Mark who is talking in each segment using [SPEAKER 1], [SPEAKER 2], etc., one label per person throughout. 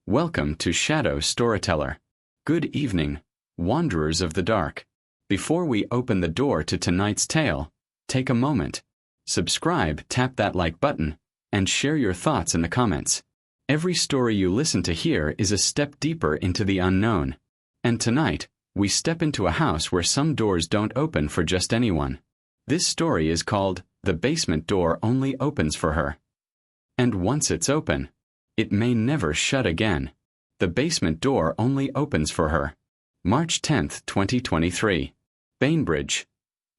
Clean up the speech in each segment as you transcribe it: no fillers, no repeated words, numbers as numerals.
[SPEAKER 1] Welcome to Shadow Storyteller. Good evening, wanderers of the dark. Before we open the door to tonight's tale, take a moment. Subscribe, tap that like button, and share your thoughts in the comments. Every story you listen to here is a step deeper into the unknown. And tonight, we step into a house where some doors don't open for just anyone. This story is called The Basement Door Only Opens for Her. And once it's open, it may never shut again. The basement door only opens for her. March 10, 2023. Bainbridge,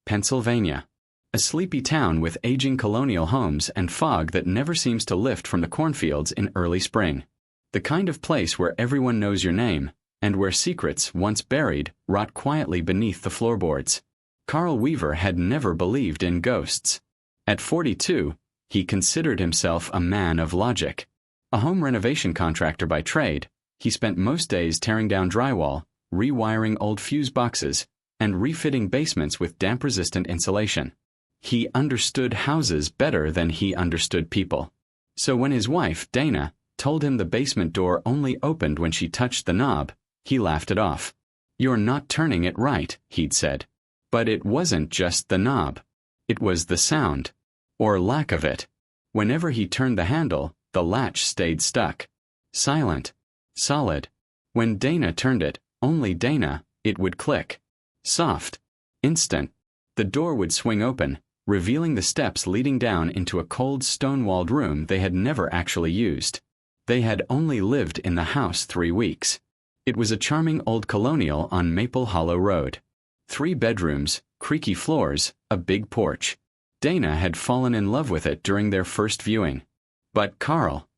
[SPEAKER 1] Pennsylvania. A sleepy town with aging colonial homes and fog that never seems to lift from the cornfields in early spring. The kind of place where everyone knows your name, and where secrets, once buried, rot quietly beneath the floorboards. Carl Weaver had never believed in ghosts. At 42, he considered himself a man of logic. A home renovation contractor by trade, he spent most days tearing down drywall, rewiring old fuse boxes, and refitting basements with damp-resistant insulation. He understood houses better than he understood people. So when his wife, Dana, told him the basement door only opened when she touched the knob, he laughed it off. "You're not turning it right," he'd said. But it wasn't just the knob. It was the sound, or lack of it. Whenever he turned the handle, the latch stayed stuck. Silent. Solid. When Dana turned it, only Dana, it would click. Soft. Instant. The door would swing open, revealing the steps leading down into a cold stone-walled room they had never actually used. They had only lived in the house 3 weeks. It was a charming old colonial on Maple Hollow Road. 3 bedrooms, creaky floors, a big porch. Dana had fallen in love with it during their first viewing. But Carl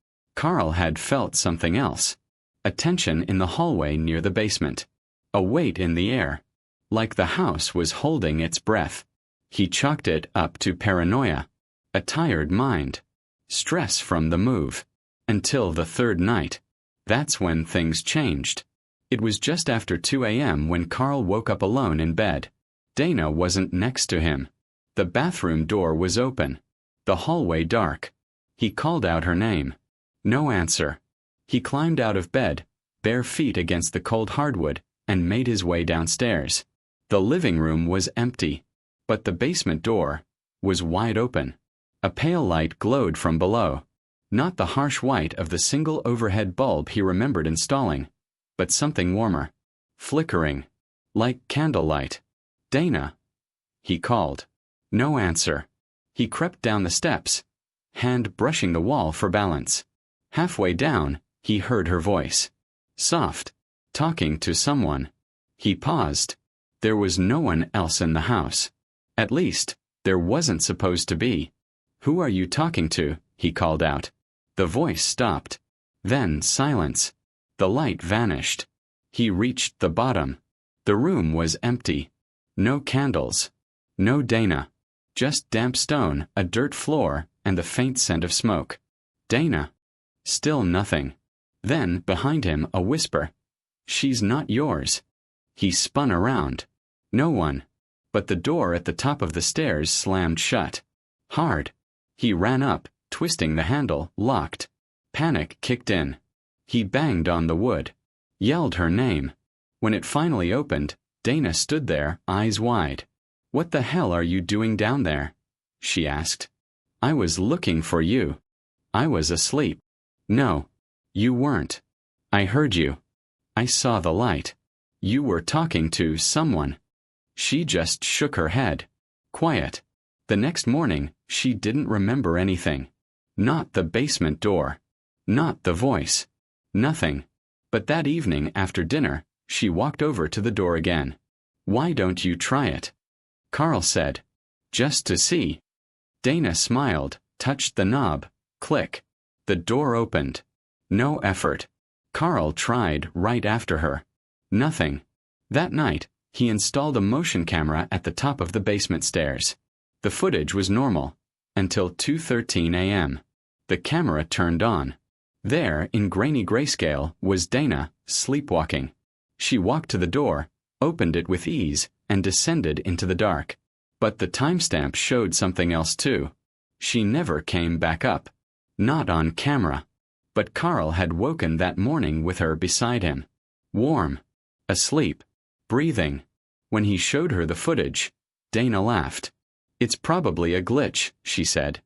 [SPEAKER 1] had felt something else. A tension in the hallway near the basement. A weight in the air. Like the house was holding its breath. He chalked it up to paranoia. A tired mind. Stress from the move. Until the 3rd night. That's when things changed. It was just after 2 a.m. when Carl woke up alone in bed. Dana wasn't next to him. The bathroom door was open. The hallway dark. He called out her name. No answer. He climbed out of bed, bare feet against the cold hardwood, and made his way downstairs. The living room was empty, but the basement door was wide open. A pale light glowed from below. Not the harsh white of the single overhead bulb he remembered installing, but something warmer. Flickering. Like candlelight. "Dana," he called. No answer. He crept down the steps, hand brushing the wall for balance. Halfway down, he heard her voice. Soft. Talking to someone. He paused. There was no one else in the house. At least, there wasn't supposed to be. "Who are you talking to?" he called out. The voice stopped. Then silence. The light vanished. He reached the bottom. The room was empty. No candles. No Dana. Just damp stone, a dirt floor, and the faint scent of smoke. Dana. Still nothing. Then, behind him, a whisper. "She's not yours." He spun around. No one. But the door at the top of the stairs slammed shut. Hard. He ran up, twisting the handle, locked. Panic kicked in. He banged on the wood. Yelled her name. When it finally opened, Dana stood there, eyes wide. "What the hell are you doing down there?" she asked. "I was looking for you." "I was asleep." "No. You weren't. I heard you. I saw the light. You were talking to someone." She just shook her head. Quiet. The next morning, she didn't remember anything. Not the basement door. Not the voice. Nothing. But that evening after dinner, she walked over to the door again. "Why don't you try it?" Carl said. "Just to see." Dana smiled, touched the knob. Click. The door opened. No effort. Carl tried right after her. Nothing. That night, he installed a motion camera at the top of the basement stairs. The footage was normal. Until 2:13 a.m. The camera turned on. There, in grainy grayscale, was Dana, sleepwalking. She walked to the door, opened it with ease, and descended into the dark. But the timestamp showed something else too. She never came back up. Not on camera. But Carl had woken that morning with her beside him. Warm. Asleep. Breathing. When he showed her the footage, Dana laughed. "It's probably a glitch," she said.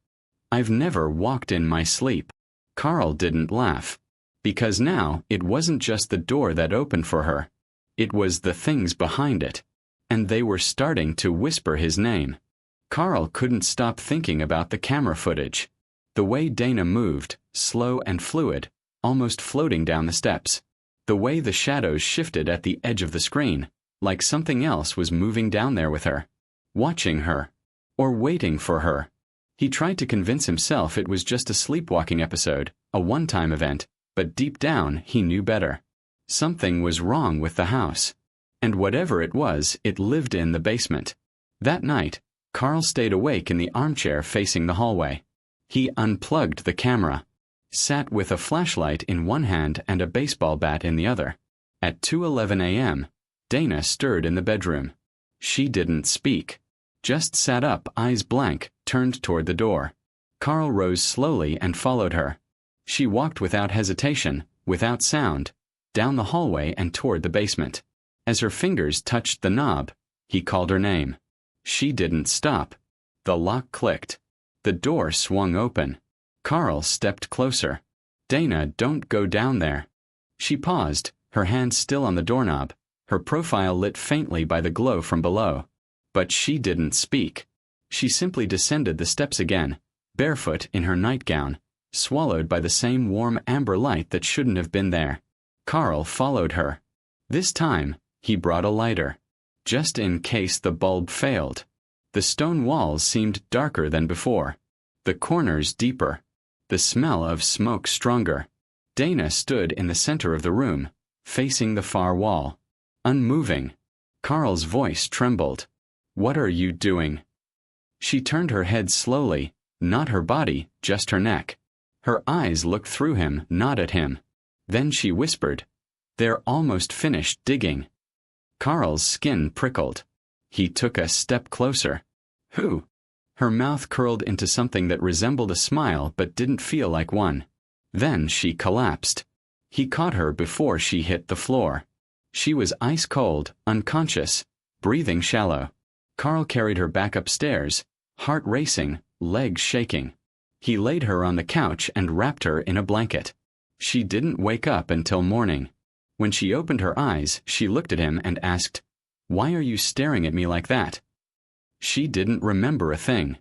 [SPEAKER 1] "I've never walked in my sleep." Carl didn't laugh. Because now it wasn't just the door that opened for her. It was the things behind it. And they were starting to whisper his name. Carl couldn't stop thinking about the camera footage. The way Dana moved, slow and fluid, almost floating down the steps. The way the shadows shifted at the edge of the screen, like something else was moving down there with her. Watching her. Or waiting for her. He tried to convince himself it was just a sleepwalking episode, a one-time event, but deep down he knew better. Something was wrong with the house. And whatever it was, it lived in the basement. That night, Carl stayed awake in the armchair facing the hallway. He unplugged the camera, sat with a flashlight in one hand and a baseball bat in the other. At 2:11 a.m., Dana stirred in the bedroom. She didn't speak. Just sat up, eyes blank, turned toward the door. Carl rose slowly and followed her. She walked without hesitation, without sound, down the hallway and toward the basement. As her fingers touched the knob, he called her name. She didn't stop. The lock clicked. The door swung open. Carl stepped closer. "Dana, don't go down there." She paused, her hand still on the doorknob, her profile lit faintly by the glow from below. But she didn't speak. She simply descended the steps again, barefoot in her nightgown, swallowed by the same warm amber light that shouldn't have been there. Carl followed her. This time, he brought a lighter. Just in case the bulb failed. The stone walls seemed darker than before. The corners deeper. The smell of smoke stronger. Dana stood in the center of the room, facing the far wall. Unmoving. Carl's voice trembled. "What are you doing?" She turned her head slowly, not her body, just her neck. Her eyes looked through him, not at him. Then she whispered, "They're almost finished digging." Carl's skin prickled. He took a step closer. "Who?" Her mouth curled into something that resembled a smile but didn't feel like one. Then she collapsed. He caught her before she hit the floor. She was ice cold, unconscious, breathing shallow. Carl carried her back upstairs, heart racing, legs shaking. He laid her on the couch and wrapped her in a blanket. She didn't wake up until morning. When she opened her eyes, she looked at him and asked, "Why are you staring at me like that?" She didn't remember a thing.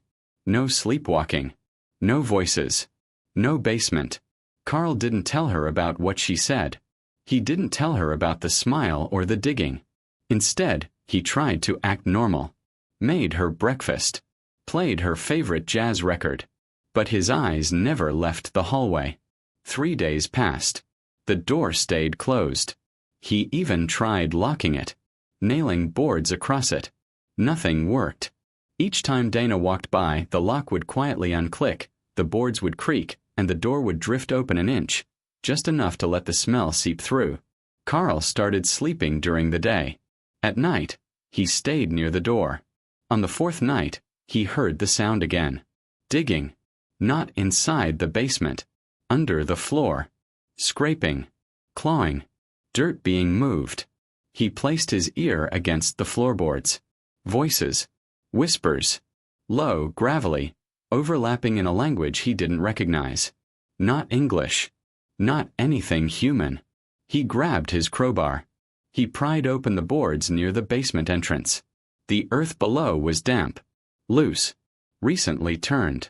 [SPEAKER 1] No sleepwalking. No voices. No basement. Carl didn't tell her about what she said. He didn't tell her about the smile or the digging. Instead, he tried to act normal. Made her breakfast. Played her favorite jazz record. But his eyes never left the hallway. 3 days passed. The door stayed closed. He even tried locking it, nailing boards across it. Nothing worked. Each time Dana walked by, the lock would quietly unclick, the boards would creak, and the door would drift open an inch, just enough to let the smell seep through. Carl started sleeping during the day. At night, he stayed near the door. On the 4th night, he heard the sound again. Digging. Not inside the basement. Under the floor. Scraping. Clawing. Dirt being moved. He placed his ear against the floorboards. Voices. Whispers. Low, gravelly, overlapping in a language he didn't recognize. Not English. Not anything human. He grabbed his crowbar. He pried open the boards near the basement entrance. The earth below was damp. Loose. Recently turned.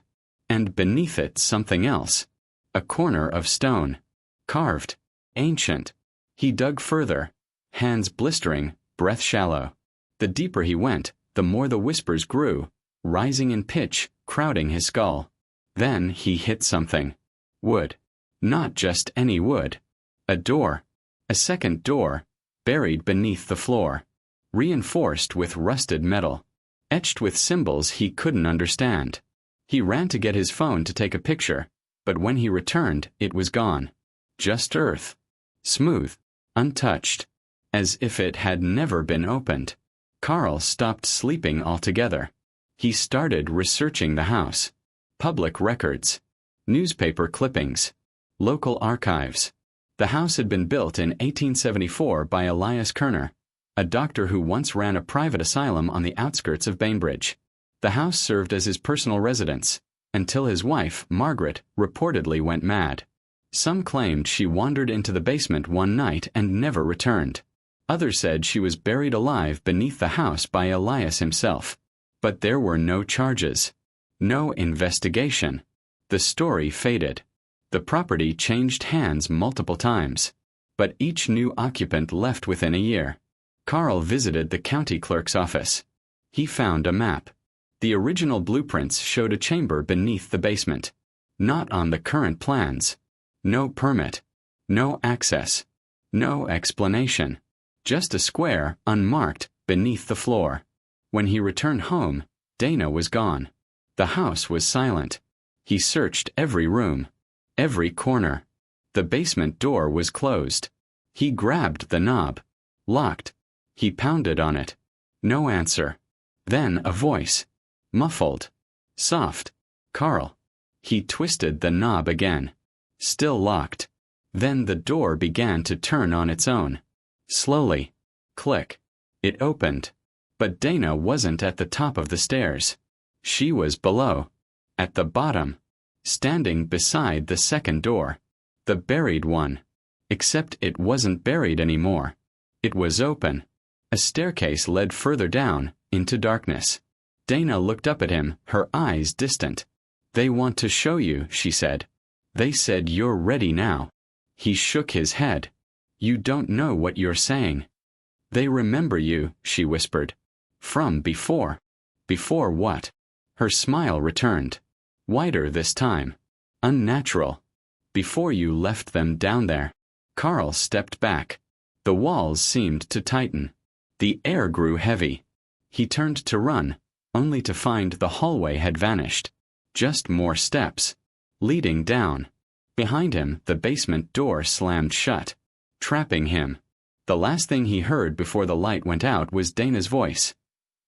[SPEAKER 1] And beneath it something else. A corner of stone. Carved. Ancient. He dug further. Hands blistering, breath shallow. The deeper he went, the more the whispers grew, rising in pitch, crowding his skull. Then he hit something. Wood. Not just any wood. A door. A second door, buried beneath the floor. Reinforced with rusted metal. Etched with symbols he couldn't understand. He ran to get his phone to take a picture, but when he returned, it was gone. Just earth. Smooth. Untouched. As if it had never been opened. Carl stopped sleeping altogether. He started researching the house. Public records. Newspaper clippings. Local archives. The house had been built in 1874 by Elias Kerner, a doctor who once ran a private asylum on the outskirts of Bainbridge. The house served as his personal residence, until his wife, Margaret, reportedly went mad. Some claimed she wandered into the basement one night and never returned. Others said she was buried alive beneath the house by Elias himself. But there were no charges. No investigation. The story faded. The property changed hands multiple times. But each new occupant left within a year. Carl visited the county clerk's office. He found a map. The original blueprints showed a chamber beneath the basement. Not on the current plans. No permit. No access. No explanation. Just a square, unmarked, beneath the floor. When he returned home, Dana was gone. The house was silent. He searched every room. Every corner. The basement door was closed. He grabbed the knob. Locked. He pounded on it. No answer. Then a voice. Muffled. Soft. Carl. He twisted the knob again. Still locked. Then the door began to turn on its own. Slowly. Click. It opened. But Dana wasn't at the top of the stairs. She was below. At the bottom. Standing beside the second door. The buried one. Except it wasn't buried anymore. It was open. A staircase led further down, into darkness. Dana looked up at him, her eyes distant. "They want to show you," she said. "They said you're ready now." He shook his head. "You don't know what you're saying." "They remember you," she whispered. "From before." "Before what?" Her smile returned. Wider this time. Unnatural. "Before you left them down there." Carl stepped back. The walls seemed to tighten. The air grew heavy. He turned to run, only to find the hallway had vanished. Just more steps. Leading down. Behind him, the basement door slammed shut, trapping him. The last thing he heard before the light went out was Dana's voice.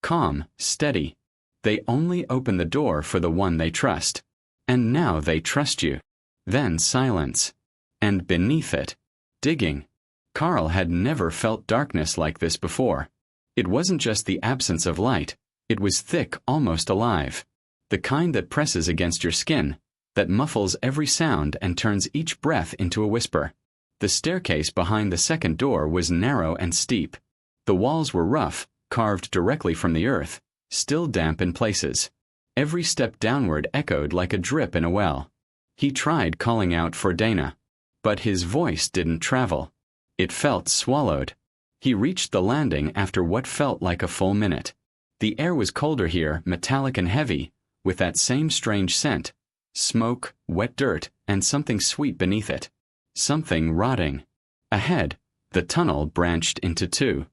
[SPEAKER 1] Calm, steady. They only open the door for the one they trust. And now they trust you. Then silence. And beneath it, digging. Carl had never felt darkness like this before. It wasn't just the absence of light. It was thick, almost alive. The kind that presses against your skin, that muffles every sound and turns each breath into a whisper. The staircase behind the second door was narrow and steep. The walls were rough, carved directly from the earth, still damp in places. Every step downward echoed like a drip in a well. He tried calling out for Dana. But his voice didn't travel. It felt swallowed. He reached the landing after what felt like a full minute. The air was colder here, metallic and heavy, with that same strange scent. Smoke, wet dirt, and something sweet beneath it. Something rotting. Ahead, the tunnel branched into two.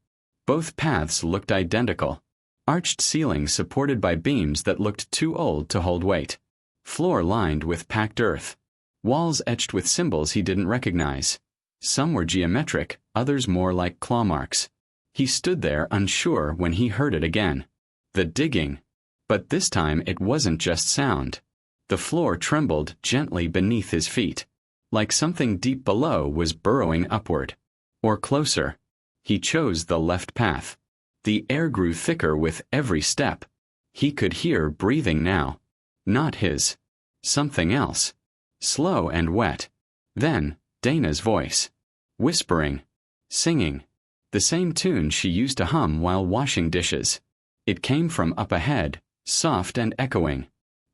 [SPEAKER 1] Both paths looked identical. Arched ceilings supported by beams that looked too old to hold weight. Floor lined with packed earth. Walls etched with symbols he didn't recognize. Some were geometric, others more like claw marks. He stood there unsure when he heard it again. The digging. But this time it wasn't just sound. The floor trembled gently beneath his feet. Like something deep below was burrowing upward. Or closer. He chose the left path. The air grew thicker with every step. He could hear breathing now. Not his. Something else. Slow and wet. Then, Dana's voice. Whispering. Singing. The same tune she used to hum while washing dishes. It came from up ahead, soft and echoing.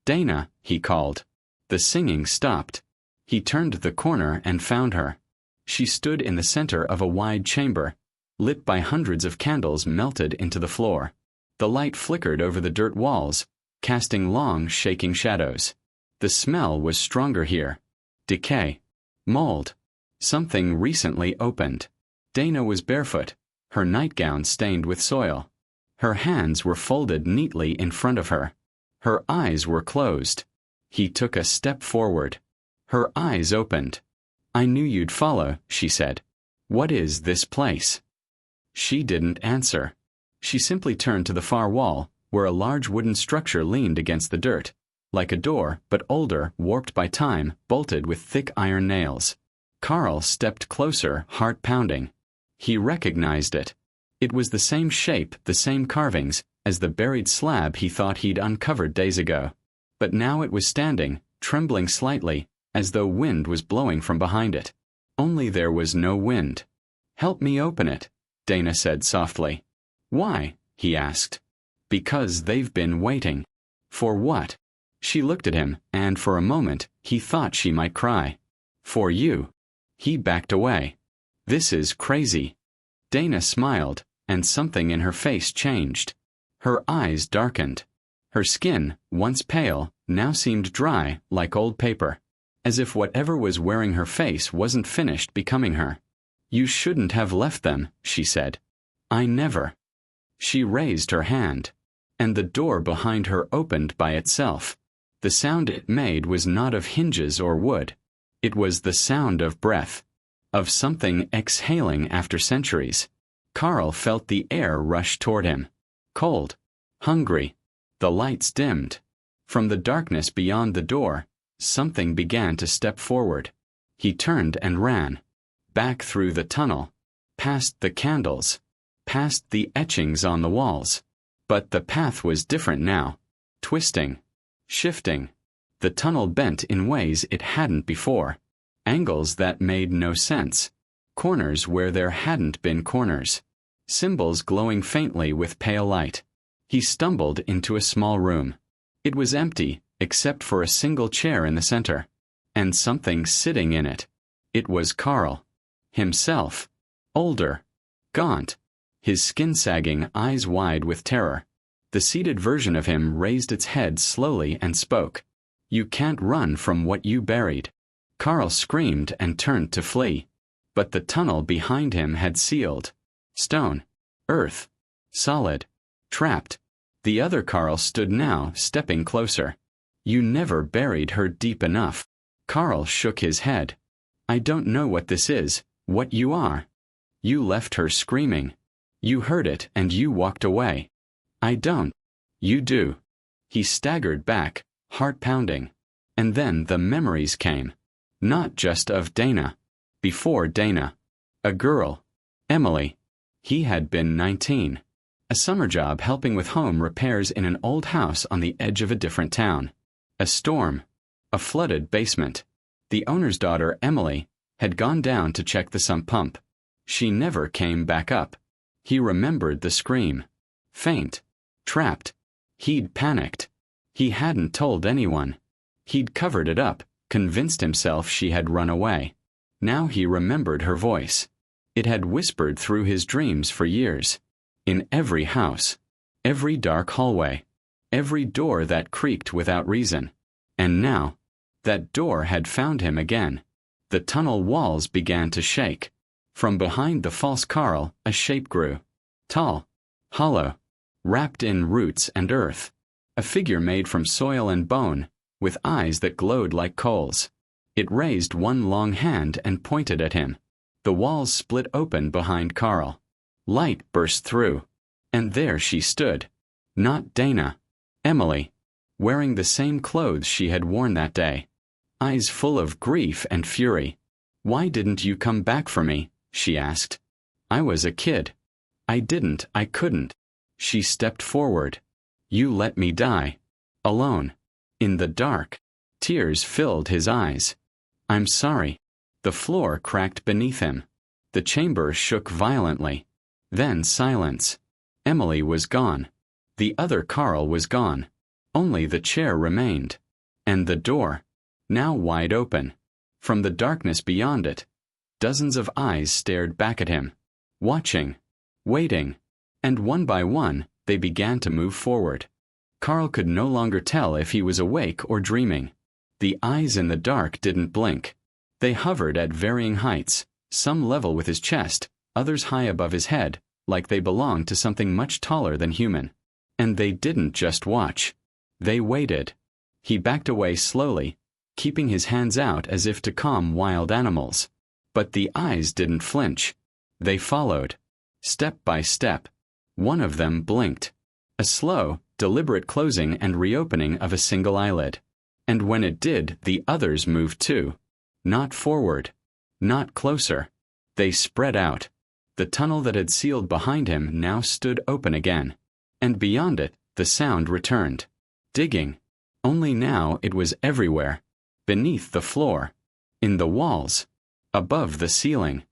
[SPEAKER 1] "Dana," he called. The singing stopped. He turned the corner and found her. She stood in the center of a wide chamber, lit by hundreds of candles melted into the floor. The light flickered over the dirt walls, casting long, shaking shadows. The smell was stronger here. Decay. Mold. Something recently opened. Dana was barefoot, her nightgown stained with soil. Her hands were folded neatly in front of her. Her eyes were closed. He took a step forward. Her eyes opened. "I knew you'd follow," she said. "What is this place?" She didn't answer. She simply turned to the far wall, where a large wooden structure leaned against the dirt. like a door, but older, warped by time, bolted with thick iron nails. Carl stepped closer, heart pounding. He recognized it. It was the same shape, the same carvings, as the buried slab he thought he'd uncovered days ago. But now it was standing, trembling slightly, as though wind was blowing from behind it. Only there was no wind. "Help me open it," Dana said softly. "Why?" he asked. "Because they've been waiting." "For what?" She looked at him, and for a moment, he thought she might cry. "For you." He backed away. "This is crazy." Dana smiled, and something in her face changed. Her eyes darkened. Her skin, once pale, now seemed dry, like old paper. As if whatever was wearing her face wasn't finished becoming her. "You shouldn't have left them," she said. "I never." She raised her hand, and the door behind her opened by itself. The sound it made was not of hinges or wood. It was the sound of breath, of something exhaling after centuries. Carl felt the air rush toward him. Cold, hungry. The lights dimmed. From the darkness beyond the door, something began to step forward. He turned and ran. Back through the tunnel. Past the candles. Past the etchings on the walls. But the path was different now. Twisting. Shifting. The tunnel bent in ways it hadn't before. Angles that made no sense. Corners where there hadn't been corners. Symbols glowing faintly with pale light. He stumbled into a small room. It was empty, except for a single chair in the center. And something sitting in it. It was Carl. Himself. Older. Gaunt. His skin sagging, eyes wide with terror. The seated version of him raised its head slowly and spoke. "You can't run from what you buried." Carl screamed and turned to flee. But the tunnel behind him had sealed. Stone. Earth. Solid. Trapped. The other Carl stood now, stepping closer. "You never buried her deep enough." Carl shook his head. "I don't know what this is, what you are. You left her screaming. You heard it and you walked away. I don't." "You do." He staggered back, heart pounding. And then the memories came. Not just of Dana. Before Dana. A girl. Emily. He had been 19. A summer job helping with home repairs in an old house on the edge of a different town. A storm. A flooded basement. The owner's daughter, Emily, had gone down to check the sump pump. She never came back up. He remembered the scream. Faint. Trapped. He'd panicked. He hadn't told anyone. He'd covered it up, convinced himself she had run away. Now he remembered her voice. It had whispered through his dreams for years. In every house. Every dark hallway. Every door that creaked without reason. And now, that door had found him again. The tunnel walls began to shake. From behind the false Carl, a shape grew. Tall. Hollow. Wrapped in roots and earth. A figure made from soil and bone, with eyes that glowed like coals. It raised one long hand and pointed at him. The walls split open behind Carl. Light burst through. And there she stood. Not Dana. Emily. Wearing the same clothes she had worn that day. Eyes full of grief and fury. "Why didn't you come back for me?" she asked. "I was a kid. I couldn't." She stepped forward. "You let me die. Alone. In the dark." Tears filled his eyes. "I'm sorry." The floor cracked beneath him. The chamber shook violently. Then silence. Emily was gone. The other Carl was gone. Only the chair remained. And the door. Now wide open. From the darkness beyond it, dozens of eyes stared back at him. Watching. Waiting. And one by one, they began to move forward. Carl could no longer tell if he was awake or dreaming. The eyes in the dark didn't blink. They hovered at varying heights, some level with his chest, others high above his head, like they belonged to something much taller than human. And they didn't just watch. They waited. He backed away slowly, keeping his hands out as if to calm wild animals. But the eyes didn't flinch. They followed. Step by step. One of them blinked. A slow, deliberate closing and reopening of a single eyelid. And when it did, the others moved too. Not forward. Not closer. They spread out. The tunnel that had sealed behind him now stood open again. And beyond it, the sound returned. Digging. Only now it was everywhere. Beneath the floor. In the walls. Above the ceiling.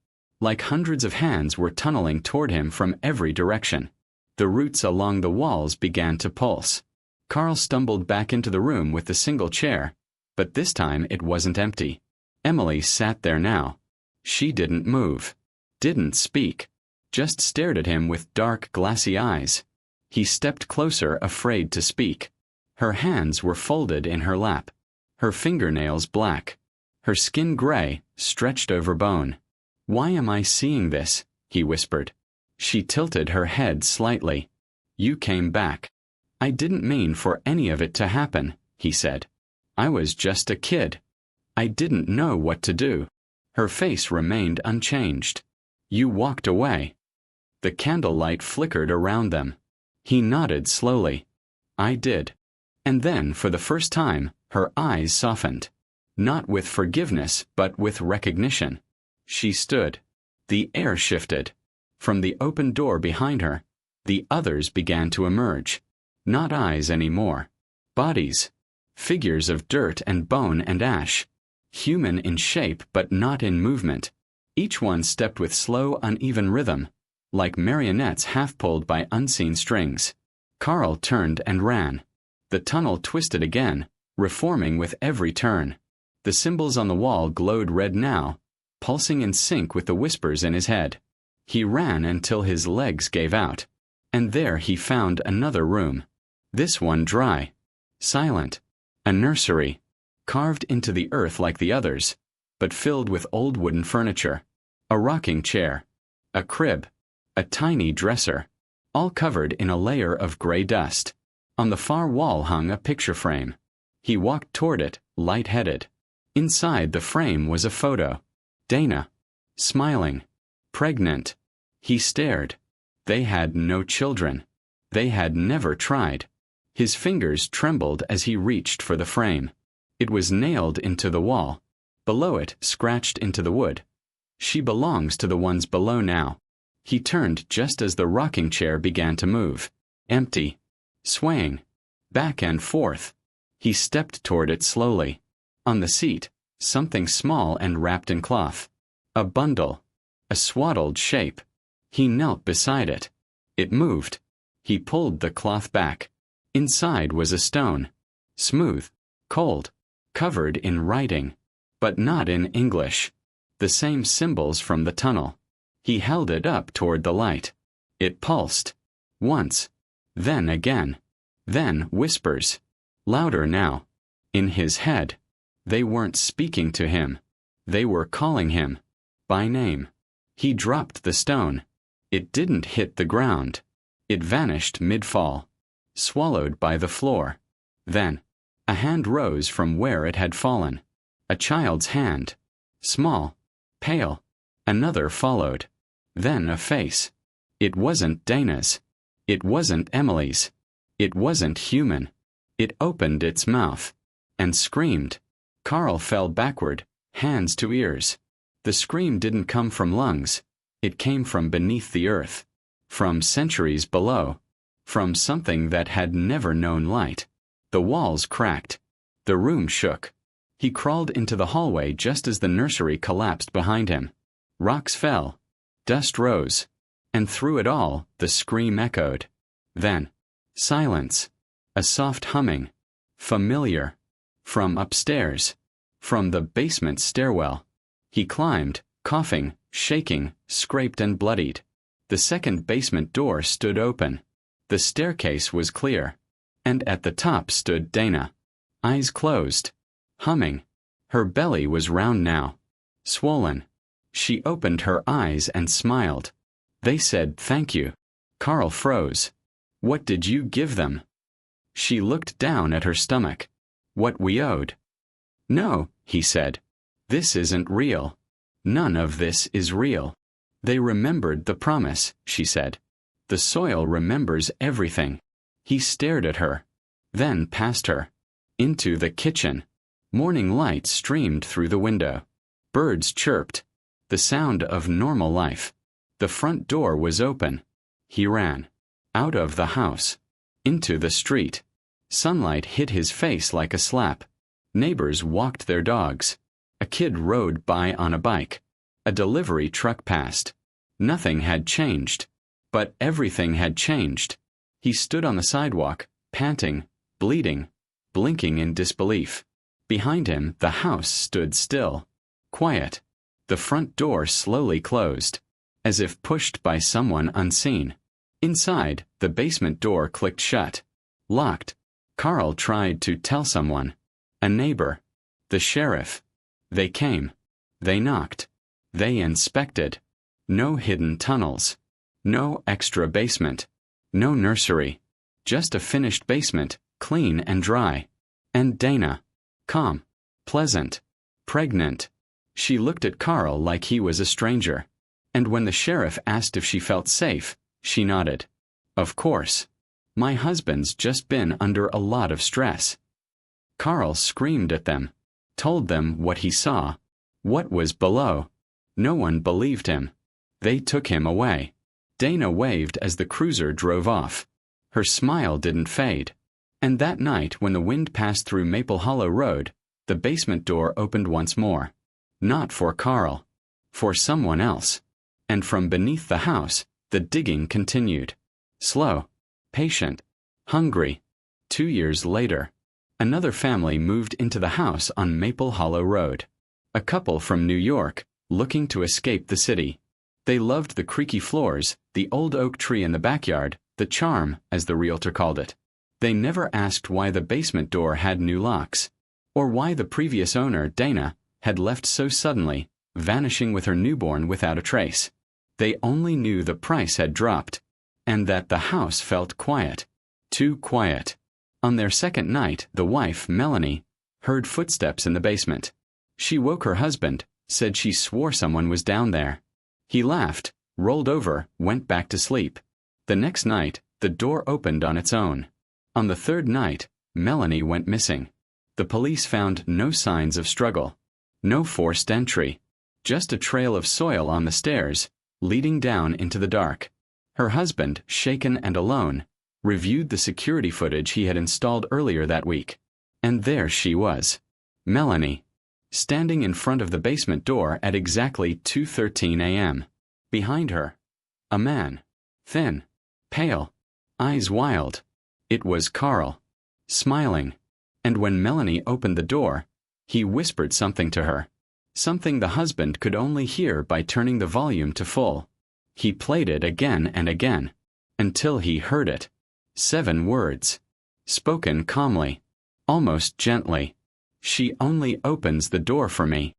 [SPEAKER 1] Like hundreds of hands were tunneling toward him from every direction. The roots along the walls began to pulse. Carl stumbled back into the room with the single chair, but this time it wasn't empty. Emily sat there now. She didn't move. Didn't speak. Just stared at him with dark, glassy eyes. He stepped closer, afraid to speak. Her hands were folded in her lap. Her fingernails black. Her skin gray, stretched over bone. "Why am I seeing this?" he whispered. She tilted her head slightly. "You came back." "I didn't mean for any of it to happen," he said. "I was just a kid. I didn't know what to do." Her face remained unchanged. "You walked away." The candlelight flickered around them. He nodded slowly. "I did." And then, for the first time, her eyes softened. Not with forgiveness, but with recognition. She stood. The air shifted. From the open door behind her, the others began to emerge. Not eyes anymore. Bodies. Figures of dirt and bone and ash. Human in shape but not in movement. Each one stepped with slow, uneven rhythm, like marionettes half-pulled by unseen strings. Carl turned and ran. The tunnel twisted again, reforming with every turn. The symbols on the wall glowed red now, pulsing in sync with the whispers in his head. He ran until his legs gave out. And there he found another room. This one dry. Silent. A nursery. Carved into the earth like the others, but filled with old wooden furniture. A rocking chair. A crib. A tiny dresser. All covered in a layer of gray dust. On the far wall hung a picture frame. He walked toward it, light-headed. Inside the frame was a photo. Dana. Smiling. Pregnant. He stared. They had no children. They had never tried. His fingers trembled as he reached for the frame. It was nailed into the wall. Below it, scratched into the wood. She belongs to the ones below now. He turned just as the rocking chair began to move. Empty. Swaying. Back and forth. He stepped toward it slowly. On the seat, something small and wrapped in cloth. A bundle. A swaddled shape. He knelt beside it. It moved. He pulled the cloth back. Inside was a stone. Smooth. Cold. Covered in writing. But not in English. The same symbols from the tunnel. He held it up toward the light. It pulsed. Once. Then again. Then whispers. Louder now. In his head. They weren't speaking to him. They were calling him. By name. He dropped the stone. It didn't hit the ground. It vanished mid-fall. Swallowed by the floor. Then, a hand rose from where it had fallen. A child's hand. Small. Pale. Another followed. Then a face. It wasn't Dana's. It wasn't Emily's. It wasn't human. It opened its mouth. And screamed. Carl fell backward, hands to ears. The scream didn't come from lungs. It came from beneath the earth. From centuries below. From something that had never known light. The walls cracked. The room shook. He crawled into the hallway just as the nursery collapsed behind him. Rocks fell. Dust rose. And through it all, the scream echoed. Then, silence. A soft humming. Familiar. From upstairs. From the basement stairwell. He climbed, coughing, shaking, scraped and bloodied. The second basement door stood open. The staircase was clear. And at the top stood Dana. Eyes closed. Humming. Her belly was round now. Swollen. She opened her eyes and smiled. They said thank you. Carl froze. What did you give them? She looked down at her stomach. What we owed. No, he said. This isn't real. None of this is real. They remembered the promise, she said. The soil remembers everything. He stared at her, then past her, into the kitchen. Morning light streamed through the window. Birds chirped, the sound of normal life. The front door was open. He ran. Out of the house. Into the street. Sunlight hit his face like a slap. Neighbors walked their dogs. A kid rode by on a bike. A delivery truck passed. Nothing had changed. But everything had changed. He stood on the sidewalk, panting, bleeding, blinking in disbelief. Behind him, the house stood still. Quiet. The front door slowly closed, as if pushed by someone unseen. Inside, the basement door clicked shut. Locked. Carl tried to tell someone. A neighbor. The sheriff. They came. They knocked. They inspected. No hidden tunnels. No extra basement. No nursery. Just a finished basement, clean and dry. And Dana. Calm. Pleasant. Pregnant. She looked at Carl like he was a stranger. And when the sheriff asked if she felt safe, she nodded. Of course. My husband's just been under a lot of stress. Carl screamed at them. Told them what he saw. What was below. No one believed him. They took him away. Dana waved as the cruiser drove off. Her smile didn't fade. And that night when the wind passed through Maple Hollow Road, the basement door opened once more. Not for Carl. For someone else. And from beneath the house, the digging continued. Slow. Patient. Hungry. 2 years later, another family moved into the house on Maple Hollow Road. A couple from New York, looking to escape the city. They loved the creaky floors, the old oak tree in the backyard, the charm, as the realtor called it. They never asked why the basement door had new locks, or why the previous owner, Dana, had left so suddenly, vanishing with her newborn without a trace. They only knew the price had dropped, and that the house felt quiet. Too quiet. On their second night, the wife, Melanie, heard footsteps in the basement. She woke her husband, said she swore someone was down there. He laughed, rolled over, went back to sleep. The next night, the door opened on its own. On the third night, Melanie went missing. The police found no signs of struggle. No forced entry. Just a trail of soil on the stairs, leading down into the dark. Her husband, shaken and alone, reviewed the security footage he had installed earlier that week. And there she was. Melanie. Standing in front of the basement door at exactly 2:13 a.m. Behind her, a man. Thin. Pale. Eyes wild. It was Carl. Smiling. And when Melanie opened the door, he whispered something to her. Something the husband could only hear by turning the volume to full. He played it again and again, until he heard it. 7 words. Spoken calmly. Almost gently. She only opens the door for me.